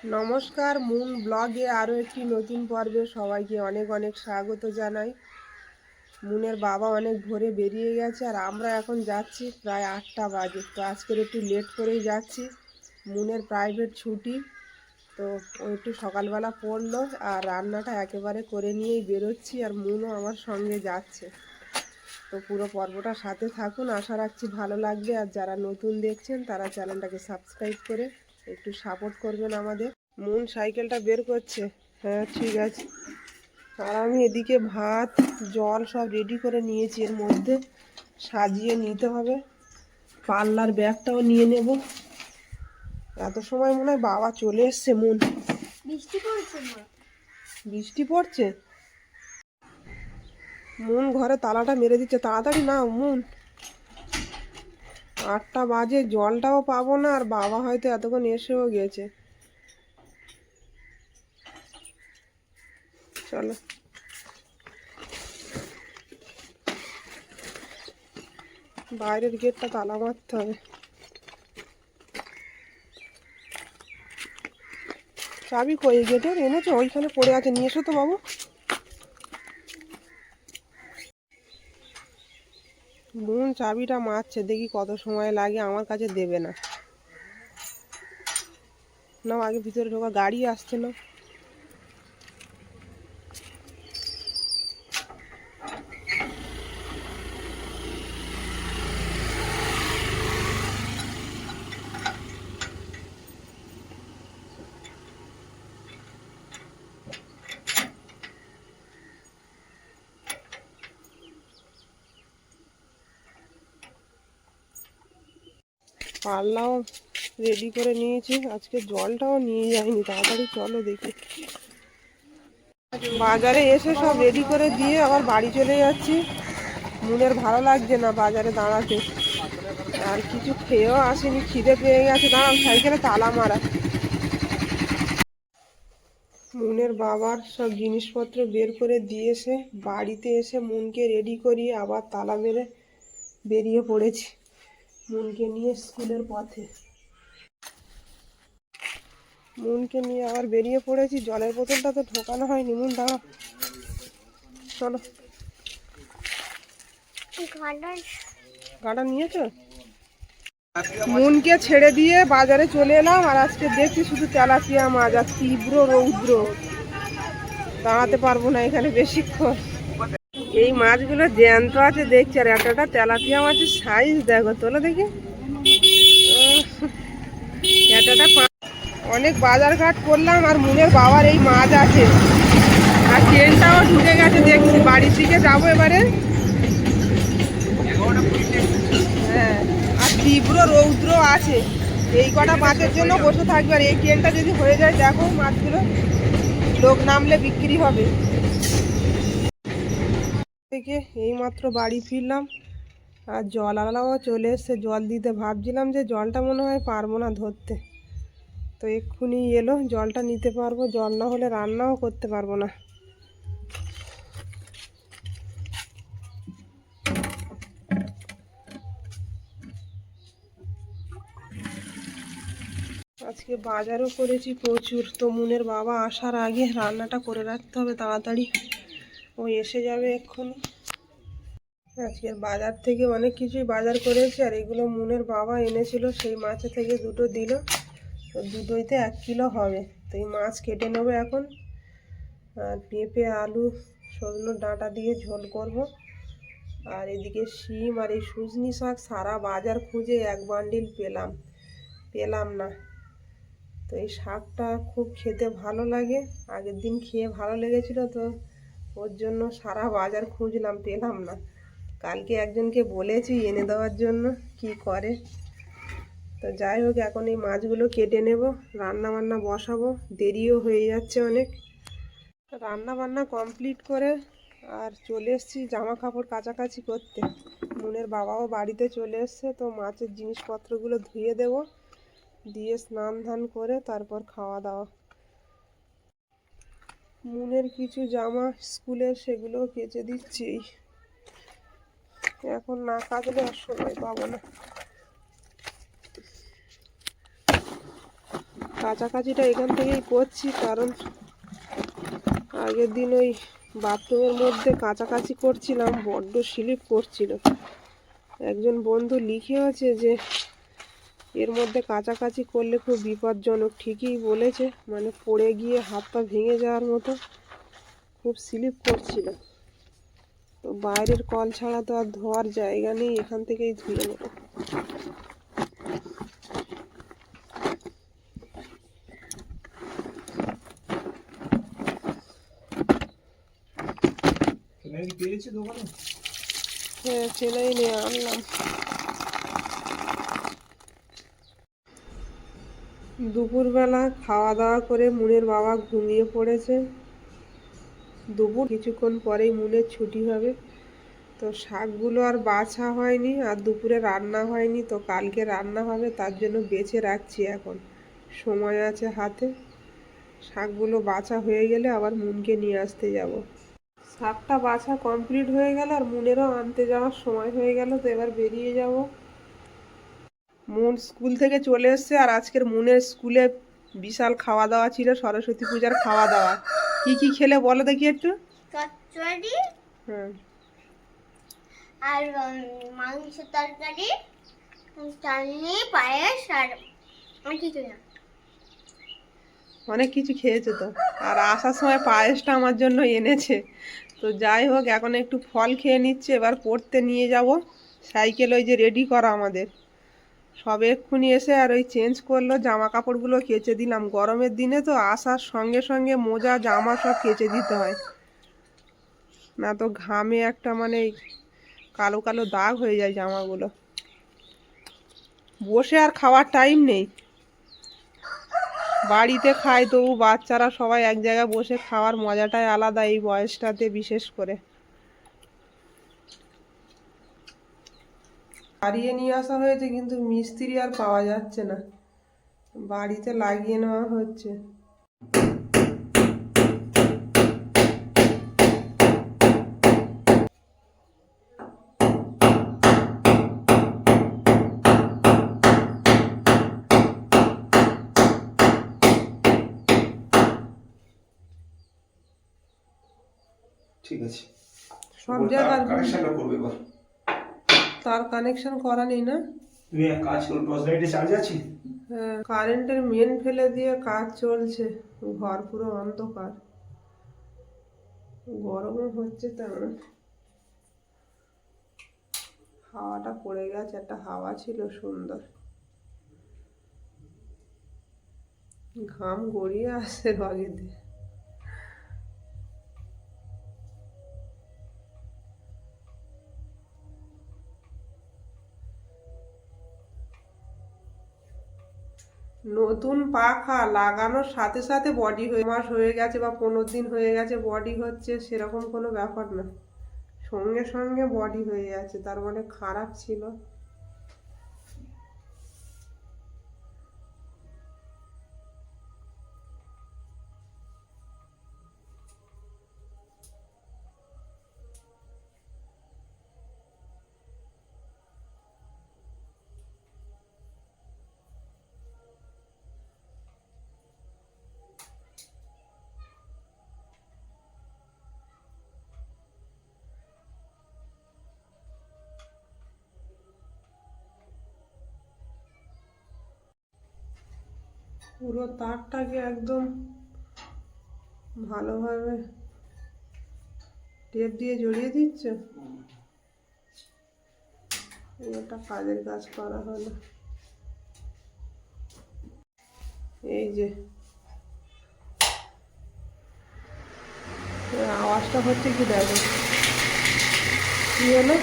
নমস্কার, মুন ব্লগে আরও একটি নতুন পর্বে সবাইকে অনেক অনেক স্বাগত জানাই। মুনের বাবা অনেক ভোরে বেরিয়ে গেছে আর আমরা এখন যাচ্ছি প্রায় 8টা বাজে। তো আজকের একটু লেট করেই যাচ্ছি, মুনের প্রাইভেট ছুটি। তো ও একটু সকালবেলা পড়লো আর রান্নাটা একেবারে করে নিয়েই বেরোচ্ছি, আর মুনও আমার সঙ্গে যাচ্ছে। তো পুরো পর্বটা সাথে থাকুন, আশা রাখছি ভালো লাগবে। আর যারা নতুন দেখছেন তারা চ্যানেলটাকে সাবস্ক্রাইব করে একটু সাপোর্ট করবেন আমাদের। মুন সাইকেলটা বের করছে। হ্যাঁ, ঠিক আছে। আর আমি এদিকে ভাত জল সব রেডি করে নিয়েছি, এর মধ্যে সাজিয়ে নিতে হবে। পাল্লার ব্যাগটাও নিয়ে নেব। এত সময় মনে হয় বাবা চলে এসছে। মুন, বৃষ্টি পড়ছে না? বৃষ্টি পড়ছে? মুন ঘরে তালাটা মেরে দিচ্ছে, তাড়াতাড়ি না মুন, 8টা বাজে, জলটাও পাবো না। আর বাবা হয়তো এতক্ষণ এসেও গেছে। চলো, বাইরের গেটটা তালা মারতে হবে। চাবি কই গেটের? এনেছো? ওইখানে পড়ে আছে, নিয়ে এসো তো বাবু। বোন চাবিটা মারছে, দেখি কত সময় লাগে। আমার কাছে দেবে না। না, আগে ভিতরে ঢোকা, গাড়ি আসছে না। পাল্লাও রেডি করে নিয়েছি, আজকে জলটাও নিয়ে যাইনি। তাড়াতাড়ি চলো দেখি। বাজারে এসে সব রেডি করে দিয়ে আবার বাড়ি চলে যাচ্ছি। মুনের ভালো লাগছে না বাজারে দাঁড়াতে, আর কিছু খেয়েও আসেনি, খিদে পেয়ে গেছে। দাঁড়ান, সাইকেলে তালা মারা। মুনের বাবার সব জিনিসপত্র বের করে দিয়েছে, বাড়িতে এসে মুনকে রেডি করিয়ে আবার তালা মেরে বেরিয়ে পড়েছি মুনকে নিয়ে স্কুলের পথে। মুনকে নিয়ে আবার বেরিয়ে পড়েছি। জলের বোতলটা তো ঢোকানো হয়নি। মুন দাঁড়া, চলো। গাড়া নিয়েছো? মুনকে ছেড়ে দিয়ে বাজারে চলে এলাম, আর আজকে দেখছি শুধু তেলাপিয়া মাছ আর তীব্র রৌদ্র। দাঁড়াতে পারবো না এখানে বেশিক্ষণ। এই মাছগুলো জ্যান্ত আছে দেখছি, আর একটা তেলাপিয়া মাছের সাইজ দেখো, তোলো দেখি। অনেক বাজার ঘাট করলাম, আর মুনের বাবার এই মাছ আছে, আর ট্রেনটাও ঢুকে গেছে দেখছি। বাড়ির দিকে যাবো এবারে। হ্যাঁ, আর তীব্র রৌদ্র আছে। এই কটা মাছের জন্য বসে থাকবে। আর এই ট্রেনটা যদি হয়ে যায়, দেখো মাছগুলো লোক নামলে বিক্রি হবে। থেকে এইমাত্র বাড়ি ফিরলাম, আর জল আলাও চলে এসছে জল দিতে। ভাবছিলাম যে জলটা মনে হয় পারবো না ধরতে, তো এক্ষুনি এলো, জলটা নিতে পারবো। জল না হলে রান্নাও করতে পারবো না। আজকে বাজারও করেছি প্রচুর। তো মুনের বাবা আসার আগে রান্নাটা করে রাখতে হবে তাড়াতাড়ি, ও এসে যাবে এক্ষুনি। আজকের বাজার থেকে অনেক কিছুই বাজার করেছি, আর এগুলো মুনের বাবা এনেছিল, সেই মাছে থেকে দুটো দিল। তো দুটোইতে 1 কিলো হবে। তো এই মাছ কেটে নেবো এখন, আর পেঁপে আলু সজনো ডাঁটা দিয়ে ঝোল করব। আর এদিকে শিম আর এই সজনি শাক সারা বাজার খুঁজে এক বান্ডিল পেলাম না। তো এই শাকটা খুব খেতে ভালো লাগে, আগের দিন খেয়ে ভালো লেগেছিল, তো ওর জন্য সারা বাজার খুঁজলাম, পেলাম না। কালকে একজনকে বলেছি এনে দেওয়ার জন্য, কি করে। তো যাই হোক, এখন এই মাছগুলো কেটে নেব, রান্না বান্না বসাবো, দেরিও হয়ে যাচ্ছে অনেক। রান্না বান্না কমপ্লিট করে আর চলে এসেছি জামা কাপড় কাচাকাচি করতে। মুনের বাবাও বাড়িতে চলে এসছে, তো মাছের জিনিসপত্রগুলো ধুয়ে দেব, দিয়ে স্নান ধান করে তারপর খাওয়া দাওয়া। মুনের কিছু জামা স্কুলের, সেগুলোও কেচে দিচ্ছি। এখন না কাচলে আর সময় পাবো না। কাছাকাছিটা এখান থেকেই করছি, কারণ আগের দিন ওই বাথরুমের মধ্যে কাছাকাছি করছিলাম, বড্ড স্লিপ করছিল। একজন বন্ধু লিখেওছে যে এর মধ্যে কাছাকাছি করলে খুব বিপজ্জনক। ঠিকই বলেছে, মানে পড়ে গিয়ে হাত পা ভেঙে যাওয়ার মতো খুব স্লিপ করছিল। তো বাইরের কল ছাড়া তো আর ধোয়ার জায়গা নেই, এখান থেকেই ধুয়ে নেব। হ্যাঁ, ফেনাই নিয়ে আনলাম। দুপুরবেলা খাওয়া দাওয়া করে মুনের বাবা ঘুমিয়ে পড়েছে। দুপুর কিছুক্ষণ পরেই মুনের ছুটি হবে। তো শাকগুলো আর বাছা হয়নি, আর দুপুরে রান্না হয়নি, তো কালকে রান্না হবে, তার জন্য বেছে রাখছি। এখন সময় আছে হাতে। শাকগুলো বাছা হয়ে গেলে আবার মুনকে নিয়ে আসতে যাব। শাকটা বাছা কমপ্লিট হয়ে গেল, আর মুনেরও আনতে যাওয়ার সময় হয়ে গেল, তো এবার বেরিয়ে যাব। মুন স্কুল থেকে চলে এসছে, আর আজকের মুনের স্কুলে বিশাল খাওয়া দাওয়া ছিল, সরস্বতী পূজার খাওয়া দাওয়া। কি কি খেলে বলো দেখি একটু। কচুরি হ্যাঁ, আর মাংস তরকারি, চাটনি, পায়েস, আর কিছু না। অনেক কিছু খেয়েছে তো। আর আসার সময় পায়েসটা আমার জন্য এনেছে। তো যাই হোক, এখন একটু ফল খেয়ে নিচ্ছে, এবার পড়তে নিয়ে যাব। সাইকেল ওই যে রেডি করা আমাদের, সবে এক্ষুনি এসে আর ওই চেঞ্জ করলো, জামা কাপড়গুলো কেচে দিলাম। গরমের দিনে তো আসার সঙ্গে সঙ্গে মোজা জামা সব কেচে দিতে হয়, না তো ঘামে একটা মানে কালো কালো দাগ হয়ে যায় জামাগুলো। বসে আর খাওয়ার টাইম নেই। বাড়িতে খায়, তবু বাচ্চারা সবাই এক জায়গায় বসে খাওয়ার মজাটাই আলাদা, এই বয়সটাতে বিশেষ করে। হারিয়ে নিয়ে আসা হয়েছে, কিন্তু মিস্ত্রি আর পাওয়া যাচ্ছে না, বাড়িতে লাগিয়ে নেওয়া হচ্ছে। ঠিক আছে, সব জায়গার কানেকশনটা করবে এবার। তার কানেকশন করা নেই না। তুমি এক কাজ করো, টর্চ লাইটে চার্জ আছে? হ্যাঁ, কারেন্টের মেন ফেলে দিয়ে কাজ চলছে, ঘর পুরো অন্ধকার, গরমও হচ্ছে তেমন। হাওয়াটা পড়ে গেছে, একটা হাওয়া ছিল সুন্দর, ঘাম গড়িয়ে আসছে রগে দিয়ে। নতুন পাখা লাগানোর সাথে সাথে বডি হয়ে মাস হয়ে গেছে বা 15 দিন হয়ে গেছে বডি হচ্ছে, সেরকম কোনো ব্যাপার না, সঙ্গে সঙ্গে বডি হয়ে যাচ্ছে, তার মানে খারাপ ছিল। পুরো তারটাকে একদম ভালোভাবে টেপ দিয়ে জড়িয়ে দিচ্ছে। একটা কাজের কাজ করা হলো। এই যে আওয়াজটা হচ্ছে কি দেখো, কি হলো?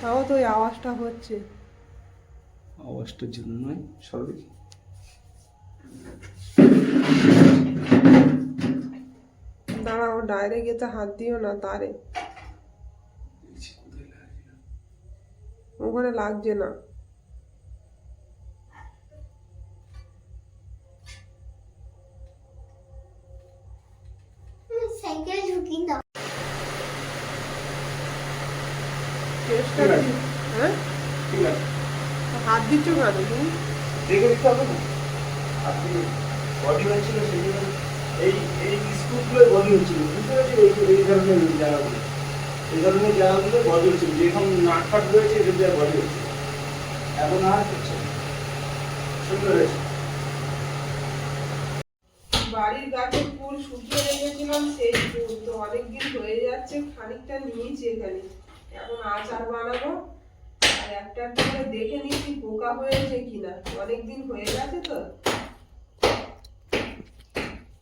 তাও তো ওই আওয়াজটা হচ্ছে। আওয়াজটার জন্য নয়, সরবে কি? দাঁড়াও, ডাইরেক্ট এতে হাত দিও না তারে, ওখানে লাগছে না। সাইকেল ঢুকি দাও। চেষ্টা কি? হ্যাঁ, ঠিক আছে, হাত দিচ্ছ কেন তুমি? দেখে দিতে হবে না। আপনি বডি হয়েছিল সেই জন্য এই এই স্কুপগুলোই বডি হচ্ছিল, বুঝতে পারছি? এই ধরনের জায়গাগুলো, এই ধরনের জায়গাগুলো বডি হচ্ছিল, যেরকম নাক ফাট রয়েছে এদের জায়গায় বডি হচ্ছে, এখন আর হচ্ছে না। সুন্দর হয়েছে। বাড়ির গাছের ফুল শুকিয়ে রেখেছিলাম, সেই ফুল তো অনেকদিন হয়ে যাচ্ছে, খানিকটা নিয়েছি এখানে, এখন আচার বানাবো। আর একটা একটা করে দেখে নিচ্ছি পোকা হয়েছে কিনা, অনেকদিন হয়ে গেছে তো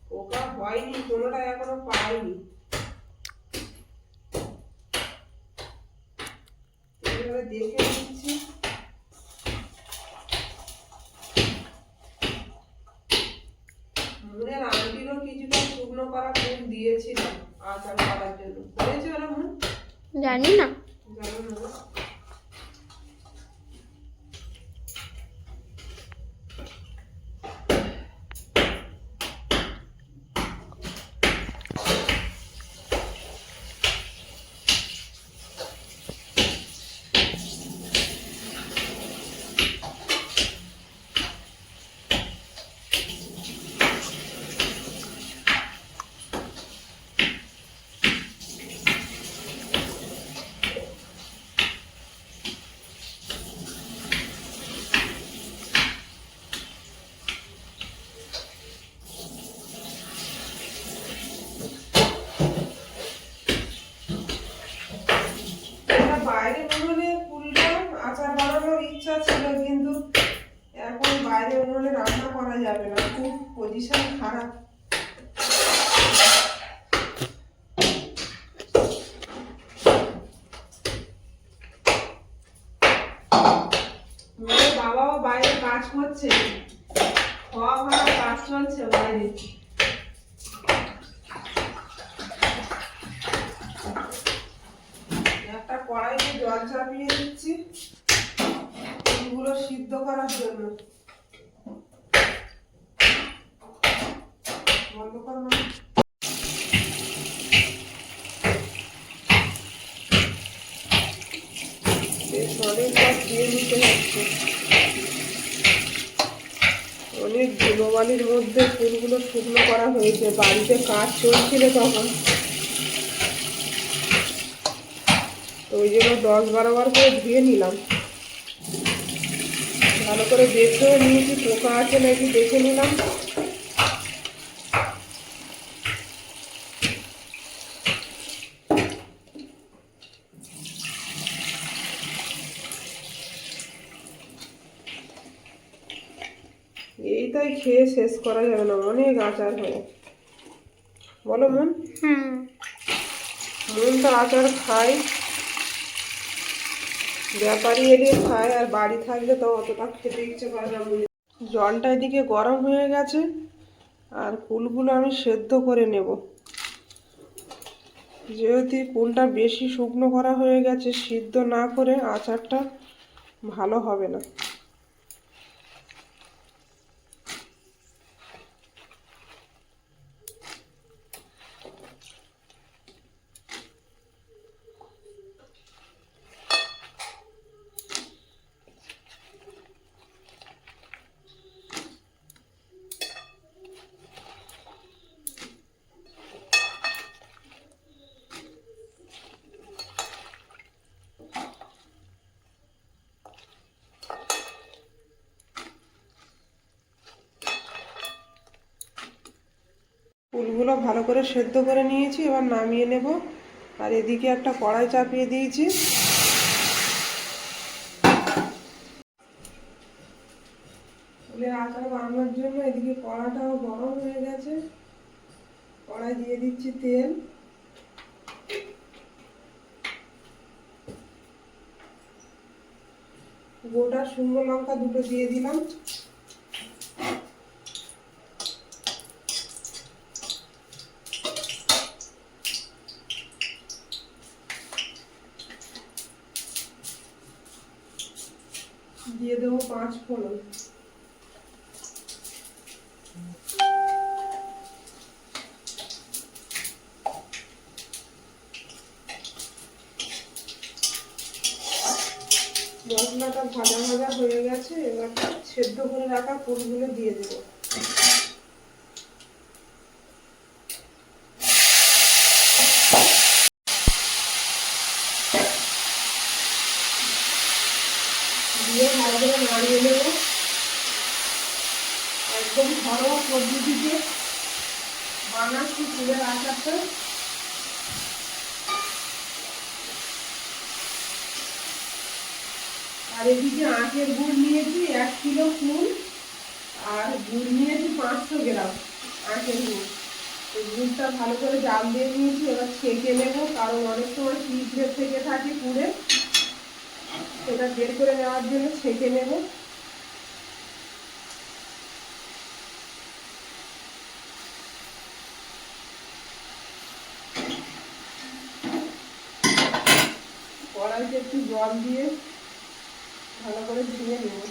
পোকা হয়নি, কোনোটা এখনো পাইনি। এইভাবে দেখে নিচ্ছি। মুনের আন্টিরও কিছুটা শুকনো করা ফুল দিয়েছিলাম আচার করার জন্য, হয়েছে ওরা মুন? জানি না। জানো না? বাইরে উনুনে ফুলটা আচার বানানোর ইচ্ছা ছিল, কিন্তু এখন বাইরে উনুনে রান্না করা যাবে না, খুব পজিশন খারাপ। মেয়ের বাবাও বাইরে কাজ করছে, খাওয়া ভাড়া কাজ চলছে বাইরে। একটা কড়াইতে জল চাপিয়ে দিচ্ছি ফুলগুলো সিদ্ধ করার জন্য। বন্ধ কর না। বেশ অনেকবার দিয়ে নিতে হচ্ছে, অনেক ধুলোবালির মধ্যে ফুলগুলো শুকনো করা হয়েছে, বাড়িতে কাজ চলছিল তখন, তো ওই জন্য 10-12 বার করে ধুয়ে নিলাম। ভালো করে দেখেও নিয়েছি পোকা আছে নাকি দেখে নিলাম। এইটাই খেয়ে শেষ করা যাবে না, অনেক আচার হয়। বলো মন? মন তো আচার খায়, ব্যাপারী এলে খায়, আর বাড়ি থাকলে তো অতটা খেতে ইচ্ছে করে না। জলটা এদিকে গরম হয়ে গেছে, আর ফুলগুলো আমি সেদ্ধ করে নেব। যেহেতু ফুলটা বেশি শুকনো করা হয়ে গেছে, সিদ্ধ না করে আচারটা ভালো হবে না। ফুলগুলো ভালো করে সেদ্ধ করে নিয়েছি, এবার নামিয়ে নেব। আর এদিকে একটা কড়াই চাপিয়ে দিয়েছি। ফুলের আচার বানানোর জন্য এদিকে কড়াটাও গরম হয়ে গেছে, কড়াই দিয়ে দিচ্ছি তেল। গোটা শুকনো লঙ্কা 2টো দিয়ে দিলাম। দিয়ে দেবো 5 ফোড়ন। মশলাটা ভাজা ভাজা হয়ে গেছে, এবার সেদ্ধ করে রাখা ফুলগুলো দিয়ে দেবো। একদম ঘরোয়া পদ্ধতিতে বানাচ্ছি কুলের আচারটা। আর এদিকে আখের গুড় নিয়েছি 1 কিলো কুল, আর গুড় নিয়েছি 500 গ্রাম আখের গুড়। এই গুড়টা ভালো করে জাল দিয়ে নিয়েছি, এবার ছেঁকে নেবো, কারণ অনেক সময় পিঁপড়ে থেকে থাকে কুড়ে, সেটা বের করে নেওয়ার জন্য ছেঁকে নেবো। কড়াইতে একটু জল দিয়ে ভালো করে ধুয়ে নেব।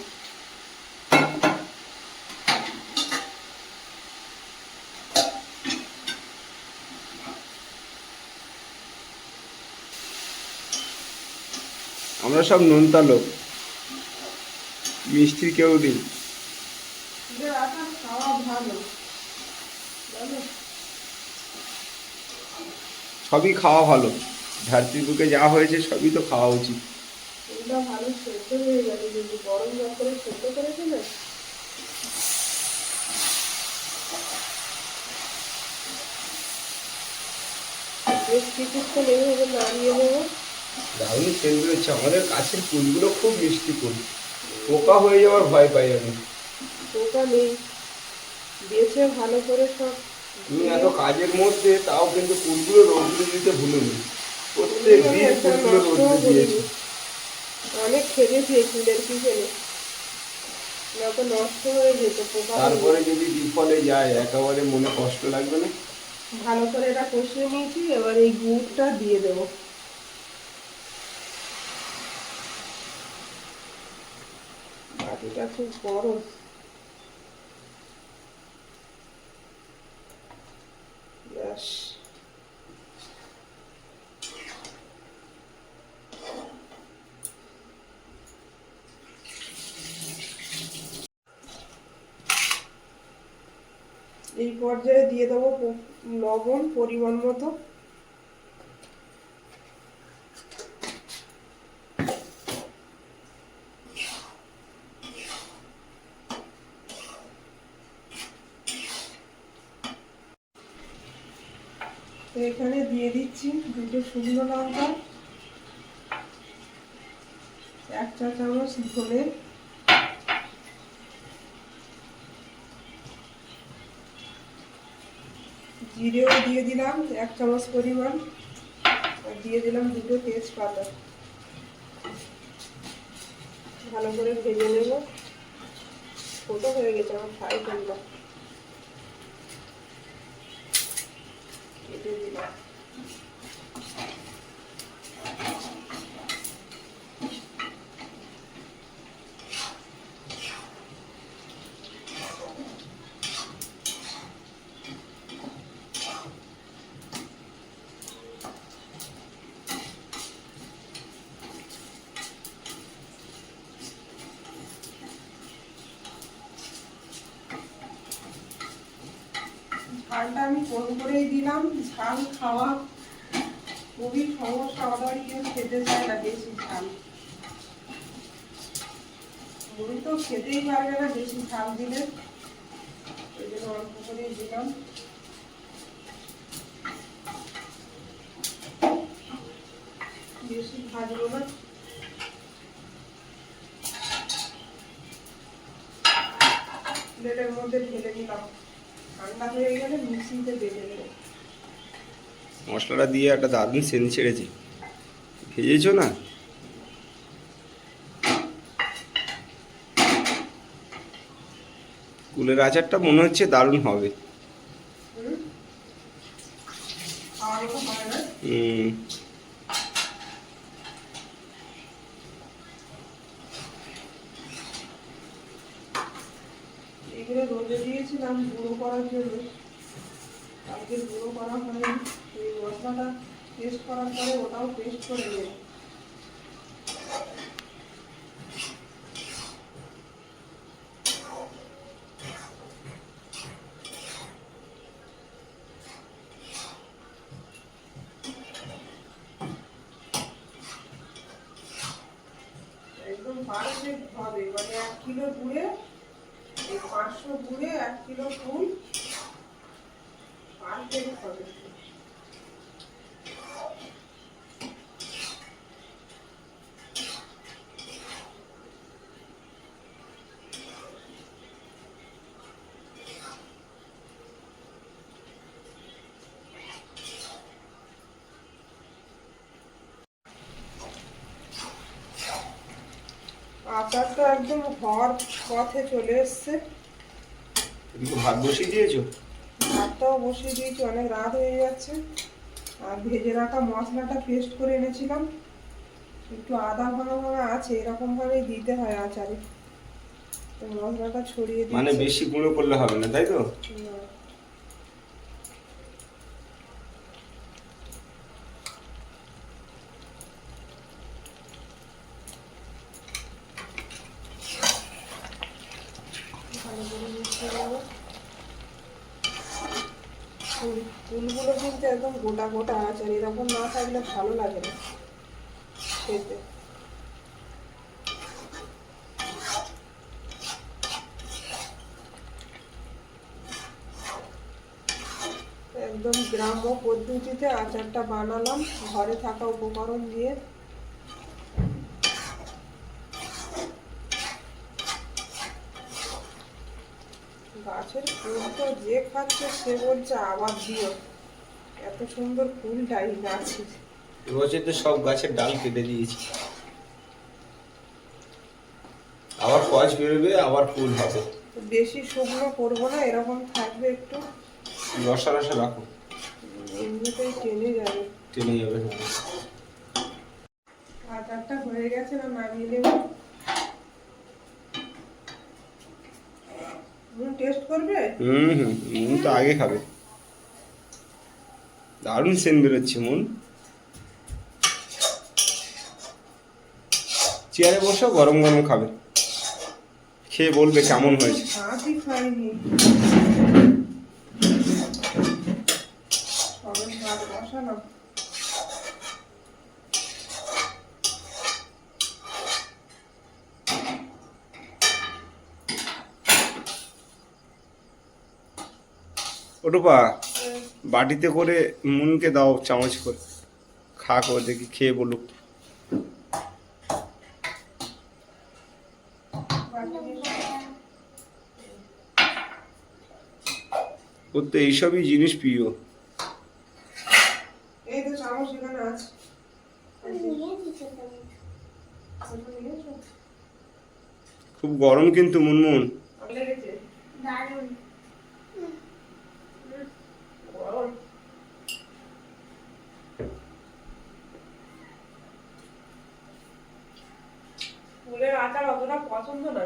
আমরা সব নোনতা লোক, মিষ্টির কেউ নেই। কুলের আচার খাওয়া ভালো, জানো? সবই খাওয়া ভালো, ধরতির বুকে যা হয়েছে সবই তো খাওয়া উচিত। কুলটা ভালো সেদ্ধ হয়ে গেছে, কিন্তু গরম জল করে সেদ্ধ করেছে না। বেশ কিছুক্ষণ এইভাবে নাড়িয়ে নেবো। দারুণ সেন্ট হচ্ছে, আমাদের কাছের কুলগুলো খুব মিষ্টি কুল, পোকা হয়ে যাওয়ার ভয় পাই আমি। পোকা নেই, বেছে ভালো করে সব। তুমি এত কাজের মধ্যে তাও কিন্তু কুলগুলো রোদ্রে দিতে ভুলুনি, প্রত্যেক দিন কুলগুলো রোদ্রে দিয়েছি। অনেক খেয়েছি এই কুলের পিছনে, না তো নষ্ট হয়ে যেত পোকা। তারপরে যদি বিফলে যায় একেবারে মনে কষ্ট লাগবে না? ভালো করে এটা কষিয়ে নিয়েছি, এবার এই গুড়টা দিয়ে দেবো। বাটিটা খুব বড়। ব্যাস, এই পর্যায়ে দিয়ে দেবো লবণ পরিমাণ মতো। তো এখানে দিয়ে দিচ্ছি 2 শুকনো লঙ্কা, 1 চা চামচ ধনে, জিরেও দিয়ে দিলাম 1 চামচ পরিমাণ, আর দিয়ে দিলাম 2 তেজপাতা। ভালো করে ভেজে নেব। ছোট হয়ে গেছে, আমার ফ্রাই করলাম, কেটে দিলাম। ঝালটা আমি কম করেই দিলাম, ঝাল খাওয়া খুবই সমস্যা, আবার কেউ খেতে চায় না বেশি ঝাল। মুড়ি তো খেতেই পারবে না বেশি ঝাল দিলে, ওই জন্য অল্প করেই দিলাম। বেশি ভাজবো না। প্লেটের মধ্যে ঢেলে দিলাম, ঠান্ডা হয়ে গেলে মিক্সিতে বেটে নেব। মশলাটা দিয়ে একটা দারুণ সেন্ট ছেড়েছে, ভেজেছো না? কুলের আচারটা মনে হচ্ছে দারুণ হবে। খাওয়ার মতো হয় না। এগুলো রোদে দিয়েছিলাম গুঁড়ো করার জন্য, কালকে গুঁড়ো করা হয়নি। এই মশলাটা পেস্ট করার পরে ওটাও পেস্ট করে নেব। একদম পারফেক্ট হবে, মানে 1 কিলো গুড়ে এই 500 গুড়ে 1 কিলো ফুল 5 কেজি হবে। আচারটা একদম হওয়ার পথে চলে এসছে। এদিকে ভাত বসিয়ে দিয়েছো? ভাতটাও বসিয়ে দিয়েছি, অনেক রাত হয়ে যাচ্ছে। আর ভেজে রাখা মশলাটা পেস্ট করে এনেছিলাম, একটু আদা ভাঙা ভাঙা আছে, এরকম ভাবেই দিতে হয় আচারে। তো মশলাটা ছড়িয়ে দিচ্ছি। মানে বেশি গুঁড়ো করলে হবে না, তাই তো? না। ভালো করে মিশিয়ে দেবো। ফুলগুলো কিন্তু একদম গোটা গোটা আছে, আর এরকম না থাকলে ভালো লাগে না খেতে। একদম গ্রাম্য পদ্ধতিতে আচারটা বানালাম ঘরে থাকা উপকরণ দিয়ে। গাছের ফুল তো যে খাচ্ছে সে বলছে আবার দিও, এত সুন্দর ফুলটাই গাছের। এবছর তো সব গাছের ডাল কেটে দিয়েছি, আবার কচ বেরোবে, আবার ফুল হবে। বেশি শুকনো করবো না, এরকম থাকবে একটু, রসা রসা রাখো, এমনিতেই টেনে যাবে। টেনে যাবে। আচারটা হয়ে গেছে, না নামিয়ে নেব। টেস্ট করবে? মন তো আগে খাবে। দারুণ সেন্ট বেরোচ্ছে মন। চেয়ারে বসো, গরম গরম খাবে, খেয়ে বলবে কেমন হয়েছে। ভাতই খাইনি, সবে ভাত বসালাম। ওটুপা, বাটিতে করে মুনকে দাও, চামচ করে খা করে দেখি, খেয়ে বলুক। ওর তো এইসবই জিনিস প্রিয়। এই তো চামচ এখানে আছে। খুব গরম কিন্তু মুনমুন। লেগেছে দারুণ। গরম। ফুলের আচার অতটা পছন্দ না,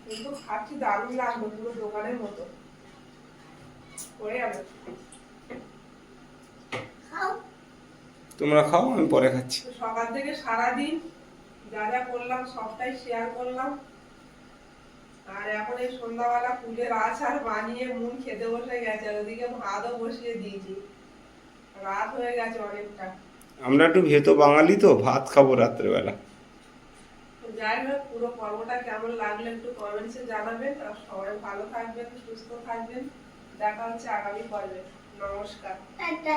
কিন্তু খাচ্ছি দারুণ লাগলো, পুরো দোকানের মতো হয়ে যাবে। খাও। তোমরা খাও, আমি পরে খাচ্ছি। সকাল থেকে সারাদিন যা যা করলাম সবটাই শেয়ার করলাম। আর এখন এই সন্ধ্যাবেলা ফুলের আচার বানিয়ে মুন খেতে বসে গেছে, আর ওদিকে ভাতও বসিয়ে দিয়েছি। রাত হয়ে গেছে অনেকটা। আমরা একটু ভেতো বাঙালি তো, ভাত খাবো রাত্রেবেলা। যাই হোক, পুরো পর্বটা কেমন লাগলো একটু কমেন্টসে জানাবেন। আর সবাই ভালো থাকবেন, সুস্থ থাকবেন। দেখা হচ্ছে আগামী পর্বে। নমস্কার। টাটা।